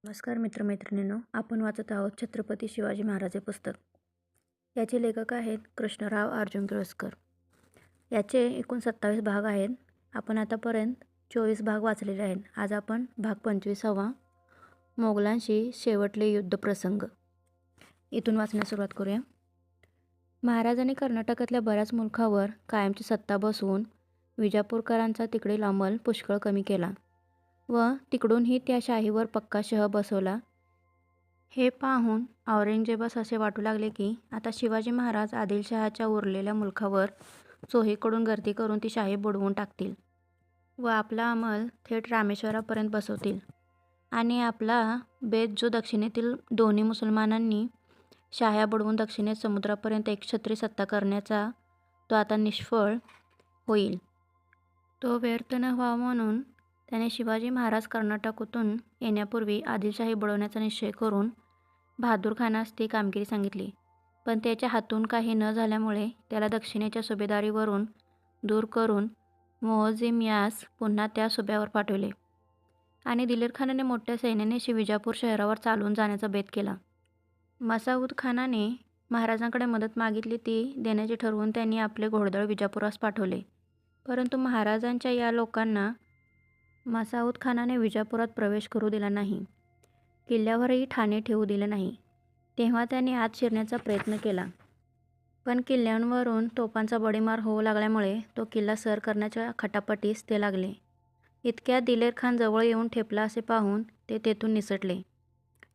नमस्कार मित्रमैत्रिणींनो, आपण वाचत आहोत छत्रपती शिवाजी महाराज हे पुस्तक. याचे लेखक आहेत कृष्णराव अर्जुन किर्लोस्कर. याचे एकूण 27 भाग आहेत. आपण आतापर्यंत 24 भाग वाचलेले आहेत. आज आपण भाग 25वा मोगलांशी शेवटले युद्ध प्रसंग इथून वाचण्यास सुरुवात करूया. महाराजांनी कर्नाटकातल्या बऱ्याच मुलखावर कायमची सत्ता बसवून विजापूरकरांचा तिकडील अंमल पुष्कळ कमी केला व तिकडूनही त्या शाहीवर पक्का शह बसवला. हे पाहून औरंगजेबास असे वाटू लागले की आता शिवाजी महाराज आदिलशहाच्या उरलेल्या मुलखावर चोहीकडून गर्दी करून ती शाही बुडवून टाकतील व आपला अंमल थेट रामेश्वरापर्यंत बसवतील आणि आपला बेत जो दक्षिणेतील दोन्ही मुसलमानांनी शाह्या बुडवून दक्षिणेत समुद्रापर्यंत एकछत्री सत्ता करण्याचा तो आता निष्फळ होईल. तो व्यर्थ न व्हावा म्हणून त्याने शिवाजी महाराज कर्नाटकातून येण्यापूर्वी आदिलशाही बुडवण्याचा निश्चय करून बहादूर खानास ती कामगिरी सांगितली. पण त्याच्या हातून काही न झाल्यामुळे त्याला दक्षिणेच्या सुभेदारीवरून दूर करून मोअझिम यास पुन्हा त्या सुब्यावर पाठवले आणि दिलेर खानाने मोठ्या सैन्याने विजापूर शहरावर चालून जाण्याचा बेत केला. मसाऊद खानाने महाराजांकडे मदत मागितली ती देण्याचे ठरवून त्यांनी आपले घोडदळ विजापुरास पाठवले. परंतु महाराजांच्या या लोकांना मसाऊद खानाने विजापुरात प्रवेश करू दिला नाही. किल्ल्यावरही ठाणे ठेवू दिले नाही. तेव्हा त्यांनी आत शिरण्याचा प्रयत्न केला, पण किल्ल्यांवरून तोफांचा बडीमार होऊ लागल्यामुळे तो किल्ला सर करण्याच्या खटापटीस ते लागले. इतक्यात दिलेर खान जवळ येऊन ठेपला असे पाहून ते तेथून निसटले.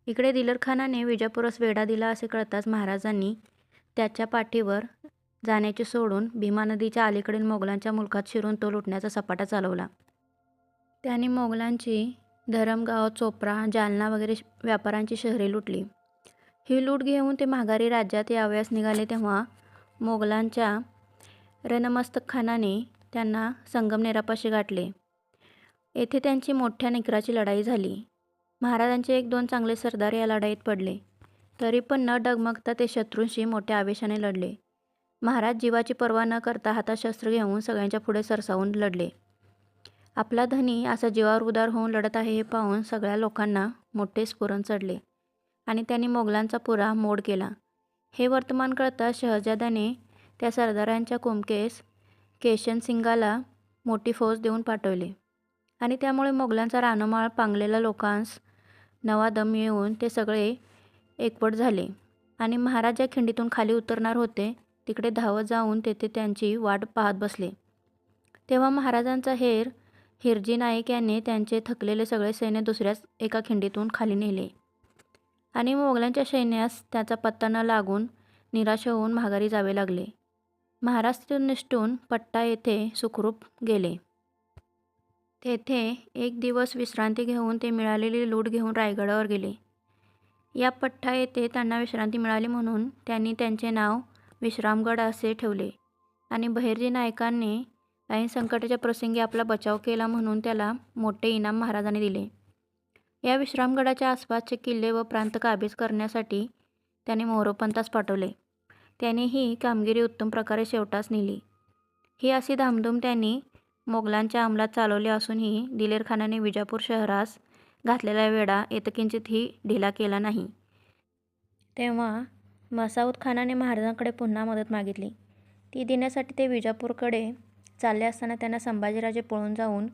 इकडे दिलेर खानाने विजापुरास वेढा दिला असे कळताच महाराजांनी त्याच्या पाठीवर जाण्याचे सोडून भीमा नदीच्या अलीकडील मोगलांच्या मुलखात शिरून तो लुटण्याचा सपाटा चालवला. त्यांनी मोगलांची धरमगाव, चोपडा, जालना वगैरे व्यापाऱ्यांची शहरे लुटली. ही लूट घेऊन ते माघारी राज्यात यावयास निघाले तेव्हा मोगलांच्या रणमस्तक खानाने त्यांना संगमनेरापाशी गाठले. येथे त्यांची मोठ्या निकराची लढाई झाली. महाराजांचे 1-2 चांगले सरदार या लढाईत पडले. तरी पण न डगमगता ते शत्रूंशी मोठ्या आवेशाने लढले. महाराज जीवाची पर्वा न करता हातात शस्त्र घेऊन सगळ्यांच्या पुढे सरसावून लढले. आपला धनी असा जीवावर उदार होऊन लढत आहे हे पाहून सगळ्या लोकांना मोठे स्फुरण चढले आणि त्यांनी मोगलांचा पुरा मोड केला. हे वर्तमान कळताच शहजाद्याने त्या सरदारांच्या कुमकेस केशनसिंगाला मोठी फौज देऊन पाठवले आणि त्यामुळे मोगलांचा रानमाळ पांगलेला लोकांस नवा दम येऊन ते सगळे एकवट झाले आणि महाराज ज्या खिंडीतून खाली उतरणार होते तिकडे धावत जाऊन तेथे त्यांची वाट पाहत बसले. तेव्हा महाराजांचा हेर हिरजी नाईक याने त्यांचे थकलेले सगळे सैन्य दुसऱ्याच एका खिंडीतून खाली नेले आणि मोगलांच्या सैन्यास त्याचा पत्ता न लागून निराश होऊन माघारी जावे लागले. महाराज तिथून निसटून पट्टा येथे सुखरूप गेले. तेथे 1 दिवस विश्रांती घेऊन ते मिळालेली लूट घेऊन रायगडावर गेले. या पट्टा येथे त्यांना विश्रांती मिळाली म्हणून त्यांनी त्यांचे नाव विश्रामगड असे ठेवले आणि बहिर्जी नायकांनी ऐन संकटाच्या प्रसंगी आपला बचाव केला म्हणून त्याला मोठे इनाम महाराजांनी दिले. या विश्रामगडाच्या आसपासचे किल्ले व प्रांत काबीज करण्यासाठी त्याने मोरोपंतास पाठवले. त्याने ही कामगिरी उत्तम प्रकारे शेवटास नेली. ही अशी धामधूम त्यांनी मोगलांच्या अंमलात चालवली असूनही दिलेर खानाने विजापूर शहरास घातलेला वेढा एतकिंचितही ढिला केला नाही. तेव्हा मसाऊद खानाने महाराजांकडे पुन्हा मदत मागितली. ती देण्यासाठी ते विजापूरकडे चालले असताना त्यांना संभाजीराजे पळून जाऊन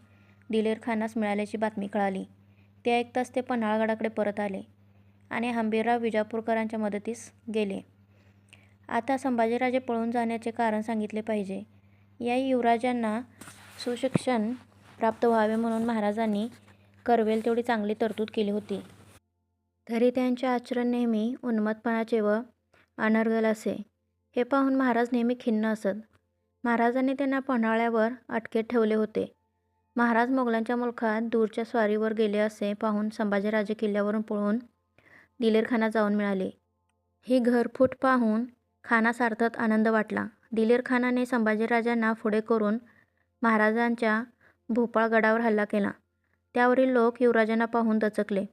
दिलेर खानास मिळाल्याची बातमी कळाली. ते ऐकताच ते पन्हाळगडाकडे परत आले आणि हंबीरराव विजापूरकरांच्या मदतीस गेले. आता संभाजीराजे पळून जाण्याचे कारण सांगितले पाहिजे. या युवराजांना सुशिक्षण प्राप्त व्हावे म्हणून महाराजांनी करवेल तेवढी चांगली तरतूद केली होती. तरी त्यांचे आचरण नेहमी उन्मत्तपणाचे व अनर्गल असे. हे पाहून महाराज नेहमी खिन्न असत. महाराजांनी त्यांना पन्हाळ्यावर अटकेत ठेवले होते. महाराज मोगलांच्या मुलखात दूरच्या स्वारीवर गेले असे पाहून संभाजीराजे किल्ल्यावरून पळून दिलेर खानात जाऊन मिळाले. ही घरफूट पाहून खानास अर्थात आनंद वाटला. दिलेर खानाने संभाजीराजांना पुढे करून महाराजांच्या भोपाळगडावर हल्ला केला. त्यावरील लोक युवराजांना पाहून दचकले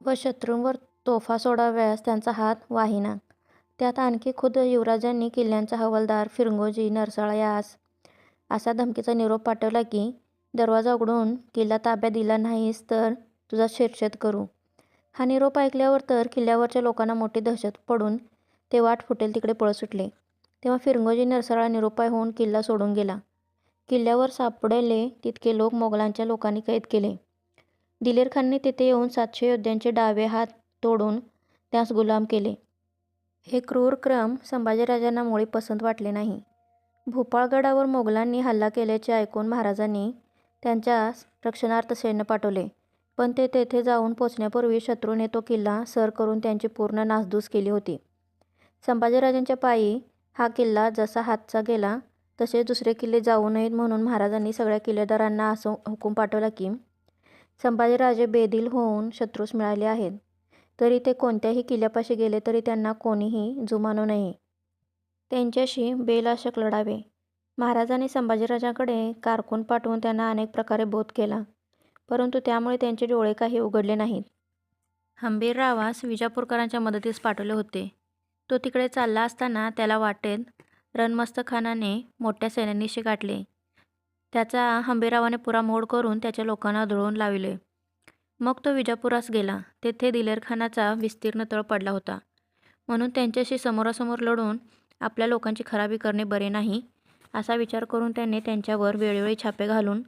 व शत्रूंवर तोफा सोडाव्यास त्यांचा हात वाहिना. त्यात आणखी खुद्द युवराजांनी किल्ल्यांचा हवालदार फिरंगोजी नरसाळा यास असा धमकीचा निरोप पाठवला की दरवाजा उघडून किल्ला ताब्यात दिला नाहीस तर तुझा शिरच्छेद करू. हा निरोप ऐकल्यावर तर किल्ल्यावरच्या लोकांना मोठी दहशत पडून ते वाट फुटेल तिकडे पळत सुटले. तेव्हा फिरंगोजी नरसळा निरुपाय होऊन किल्ला सोडून गेला. किल्ल्यावर सापडले तितके लोक मोगलांच्या लोकांनी कैद केले. दिलेरखानने तिथे येऊन 700 योद्ध्यांचे डावे हात तोडून त्यास गुलाम केले. हे क्रूर क्रम संभाजीराजांना मुळी पसंत वाटले नाही. भोपाळगडावर मोगलांनी हल्ला केल्याचे ऐकून महाराजांनी त्यांच्या रक्षणार्थ सैन्य पाठवले, पण ते तेथे जाऊन पोचण्यापूर्वी शत्रूने तो किल्ला सर करून त्यांची पूर्ण नासधूस केली होती. संभाजीराजांच्या पायी हा किल्ला जसा हातचा गेला तसे दुसरे किल्ले जाऊ नयेत म्हणून महाराजांनी सगळ्या किल्लेदारांना असं हुकूम पाठवला की संभाजीराजे बेदिल होऊन शत्रूस मिळाले आहेत, तरी ते कोणत्याही किल्ल्यापाशी गेले तरी त्यांना कोणीही जुमानू नये. त्यांच्याशी बेलाशक लढावे. महाराजांनी संभाजीराजांकडे कारकून पाठवून त्यांना अनेक प्रकारे बोध केला, परंतु त्यामुळे त्यांचे डोळे काही उघडले नाहीत. हंबीररावास विजापूरकरांच्या मदतीस पाठवले होते. तो तिकडे चालला असताना त्याला वाटेत रणमस्तखानाने मोठ्या सैन्यानिशी गाठले. त्याचा हंबीररावाने पुरा मोड करून त्याच्या लोकांना धुळून लाविले. मग तो विजापुरास गेला. तेथे दिलेरखानाचा विस्तीर्ण तळ पडला होता, म्हणून त्यांच्याशी समोरासमोर लढून आपल्या लोकांची खराबी करणे बरे नाही, असा विचार करून त्याने त्यांच्यावर वेळोवेळी छापे घालून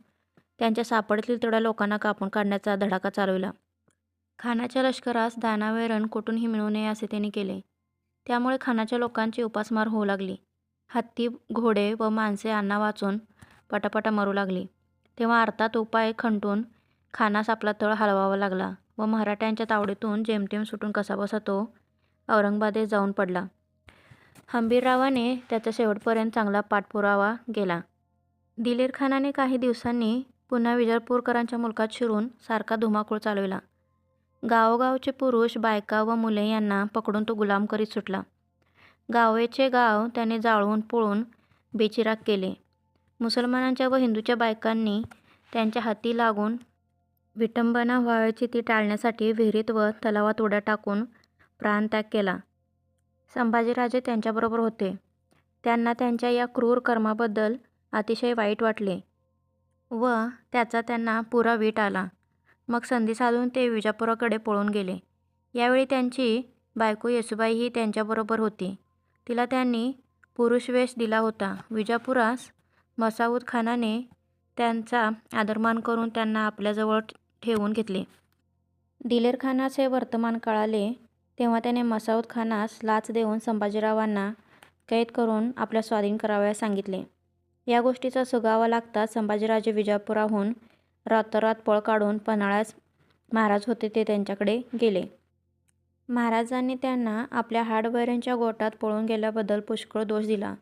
त्यांच्या सापडतील तेवढ्या लोकांना कापून काढण्याचा धडाका चालविला. खानाच्या लष्करास दानावैरण कुठूनही मिळू नये असे त्यांनी केले. त्यामुळे खानाच्या लोकांची उपासमार होऊ लागली. हत्ती, घोडे व माणसे अन्ना वाचून पटापटा मरू लागली. तेव्हा अर्थात उपाय खंटून खानास आपला तळ हलवावा लागला व मराठ्यांच्या तावडीतून जेमतेम सुटून कसाबसा तो औरंगाबादेस जाऊन पडला. हंबीररावाने त्याचा शेवटपर्यंत चांगला पाठपुरावा केला. दिलेरखानाने काही दिवसांनी पुन्हा विजापूरकरांच्या मुलकात शिरून सारखा धुमाकूळ चालविला. गावोगावचे पुरुष, बायका व मुले यांना पकडून तो गुलाम करीत सुटला. गावेचे गाव त्याने जाळून पोळून बेचिराख केले. मुसलमानांच्या व हिंदूच्या बायकांनी त्यांच्या हाती लागून विटंबना व्हावयाची ती टाळण्यासाठी विहिरीत व तलावात उड्या टाकून प्राणत्याग केला. संभाजीराजे त्यांच्याबरोबर होते. त्यांना त्यांच्या या क्रूर कर्माबद्दल अतिशय वाईट वाटले व त्याचा त्यांना पुरा वीट आला. मग संधी साधून ते विजापुराकडे पळून गेले. यावेळी त्यांची बायको येसूबाईही त्यांच्याबरोबर होती. तिला त्यांनी पुरुषवेश दिला होता. विजापुरास मसाऊद खानाने त्यांचा आदरमान करून त्यांना आपल्याजवळ ठेवून घेतले. दिलेरखानास हे वर्तमान कळाले तेव्हा त्याने मसाऊद खानास लाच देऊन संभाजीरावांना कैद करून आपल्या स्वाधीन करावयास सांगितले. या गोष्टीचा सुगावा लागताच संभाजीराजे विजापुराहून रातोरात पळ काढून पन्हाळ्यास महाराज होते ते त्यांच्याकडे गेले. महाराजांनी त्यांना आपल्या हाडवैऱ्यांच्या गोटात पळून गेल्याबद्दल पुष्कळ दोष दिला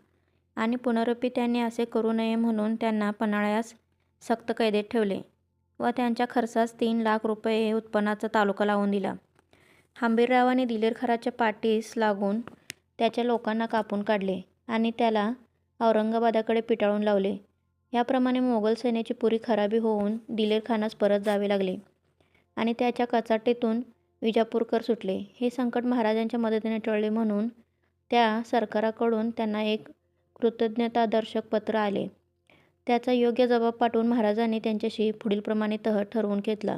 आणि पुनरुपी त्यांनी असे करू नये म्हणून त्यांना पन्हाळ्यास सक्त कैदेत ठेवले व त्यांच्या खर्चास 3 लाख रुपये उत्पन्नाचा तालुका लावून दिला. हंबीररावांनी दिलेरखानाच्या पाठीस लागून त्याच्या लोकांना कापून काढले आणि त्याला औरंगाबादाकडे पिटाळून लावले. याप्रमाणे मोगल सैन्याची पुरी खराबी होऊन दिलेरखानास परत जावे लागले आणि त्याच्या कचाटीतून विजापूरकर सुटले. हे संकट महाराजांच्या मदतीने टळले म्हणून त्या सरकाराकडून त्यांना एक कृतज्ञतादर्शक पत्र आले. त्याचा योग्य जबाब पाठवून महाराजांनी त्यांच्याशी पुढीलप्रमाणे तह ठरवून घेतला.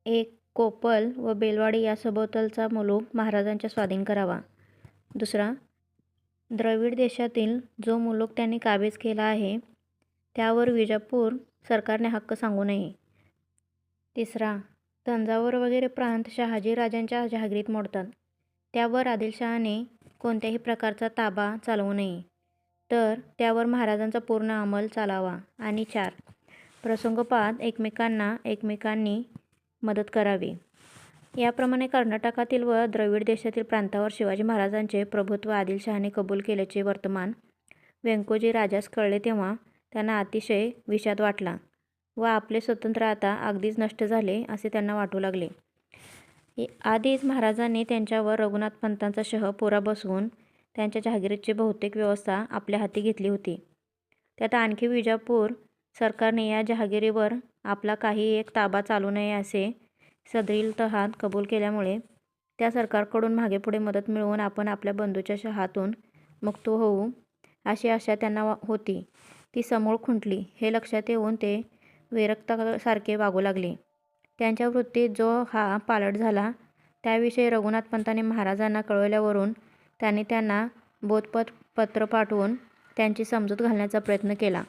1. कोपल व बेलवाडी या सभोवतालचा मुलूक महाराजांच्या स्वाधीन करावा. 2. द्रविड देशातील जो मुलूक त्यांनी काबीज केला आहे त्यावर विजापूर सरकारने हक्क सांगू नये. 3. तंजावर वगैरे प्रांत शहाजी राजांच्या जहागिरीत मोडतात, त्यावर आदिलशहाने कोणत्याही प्रकारचा ताबा चालवू नये, तर त्यावर महाराजांचा पूर्ण अंमल चालावा. आणि 4. प्रसंगोपात एकमेकांनी मदत करावी. याप्रमाणे कर्नाटकातील व द्रविड देशातील प्रांतावर शिवाजी महाराजांचे प्रभुत्व आदिलशहाने कबूल केल्याचे वर्तमान व्यंकोजी राजास कळले तेव्हा त्यांना अतिशय विषाद वाटला व आपले स्वतंत्र आता अगदीच नष्ट झाले असे त्यांना वाटू लागले. आधीच महाराजांनी त्यांच्यावर रघुनाथपंतांचा शह पुरा बसवून त्यांच्या जहागिरीची बहुतेक व्यवस्था आपल्या हाती घेतली होती. त्यात आणखी विजापूर सरकारने या जहागिरीवर आपला काही एक ताबा चालू नये असे सदरीलतहात कबूल केल्यामुळे त्या सरकारकडून मागेपुढे मदत मिळवून आपण आपल्या बंधूच्या शहातून मुक्त होऊ अशी आशा त्यांना होती, ती समूळ खुंटली. हे लक्षात येऊन ते विरक्तासारखे वागू लागले. त्यांच्या वृत्तीत जो हा पालट झाला त्याविषयी रघुनाथ पंतांनी महाराजांना कळवल्यावरून त्यांनी त्यांना बोधपत्र पाठवून त्यांची समजूत घालण्याचा प्रयत्न केला.